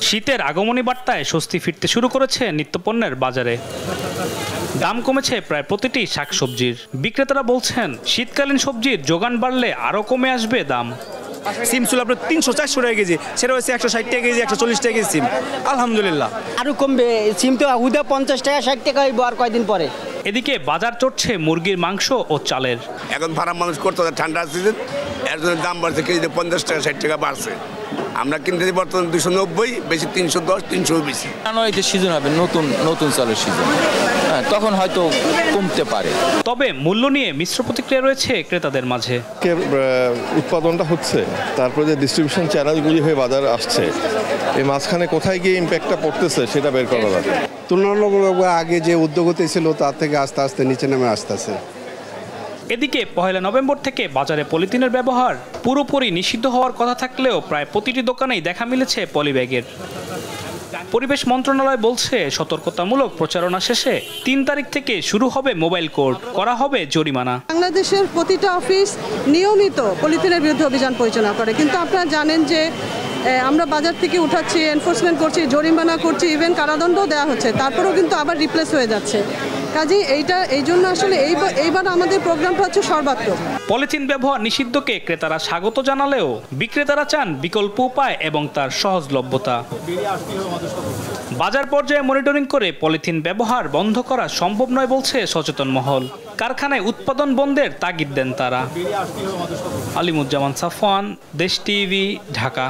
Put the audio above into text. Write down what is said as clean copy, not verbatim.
শীতের আগমনী বার্তায় স্বস্তি ফিরতে শুরু করেছে নিত্যপণ্যের বাজারে। দাম কমেছে প্রায় প্রতিটি শাকসবজির। বিক্রেতারা বলছেন শীতকালীন সবজির যোগান বাড়লে আরও কমে আসবে দাম। সিম ছিল আপনার 300-400 টাকা কেজি, সেটা হচ্ছে 160 টাকা কেজি, 140 টাকা কেজি সিম। আলহামদুলিল্লাহ আরো কমবে। সিম তো 50 টাকা 60 টাকা হইব আর কয়দিন পরে। এদিকে বাজার চড়ছে মুরগির মাংস ও চালের। এখন ফার্ম মানুষ করতে ঠান্ডা সিজন, এর জন্য দাম বাড়ছে, কেজিতে 50 টাকা 60 টাকা বাড়ছে। আমরা কিনতে বর্তমানে 290, বেশি 310, 320। এই যে সিজন হবে নতুন চালের সিজন, তখন হয়তো কমতে পারে। তবে মূল্য নিয়ে মিশ্র প্রতিক্রিয়া রয়েছে ক্রেতাদের মাঝে। উৎপাদনটা হচ্ছে, তারপরে যে ডিস্ট্রিবিউশন চ্যানেলগুলি হয়ে বাজার আসছে, এই মাঝখানে কোথায় গিয়ে ইম্প্যাক্টটা পড়তেছে সেটা বের করা দরকার। তুলনামূলকভাবে আগে যে উদ্যোগতি ছিল তার থেকে আস্তে আস্তে নিচে নেমে আসতেছে। এদিকে 1 নভেম্বর থেকে বাজারে পলিথিনের ব্যবহার পুরোপুরি নিষিদ্ধ হওয়ার কথা থাকলেও প্রায় প্রতিটি দোকানেই দেখা মিলেছে পলিব্যাগের। পরিবেশ মন্ত্রণালয় বলছে সতর্কতামূলক প্রচারণা শেষে 3 তারিখ থেকে শুরু হবে মোবাইল কোর্ট, করা হবে জরিমানা। বাংলাদেশের প্রতিটা অফিস নিয়মিত পলিথিনের বিরুদ্ধে অভিযান পরিচালনা করে, কিন্তু আপনারা জানেন যে আমরা বাজার থেকে উঠাচ্ছি, এনফোর্সমেন্ট করছি, জরিমানা করছি, ইভেন কারাদণ্ডও দেওয়া হচ্ছে, তারপরেও কিন্তু আবার রিপ্লেস হয়ে যাচ্ছে। কাজেই এই জন্য আসলে এইবার আমাদের প্রোগ্রামটা হচ্ছে সর্বাত্মক। পলিথিন ব্যবহার নিষিদ্ধকে ক্রেতারা স্বাগত জানালেও বিক্রেতারা চান বিকল্প উপায় এবং তার সহজলভ্যতা। বাজার পর্যায়ে মনিটরিং করে পলিথিন ব্যবহার বন্ধ করা সম্ভব নয় বলছে সচেতন মহল। কারখানায় উৎপাদন বন্ধের তাগিদ দেন তারা। আলিমুজ্জামান সাফওয়ান, দেশ টিভি, ঢাকা।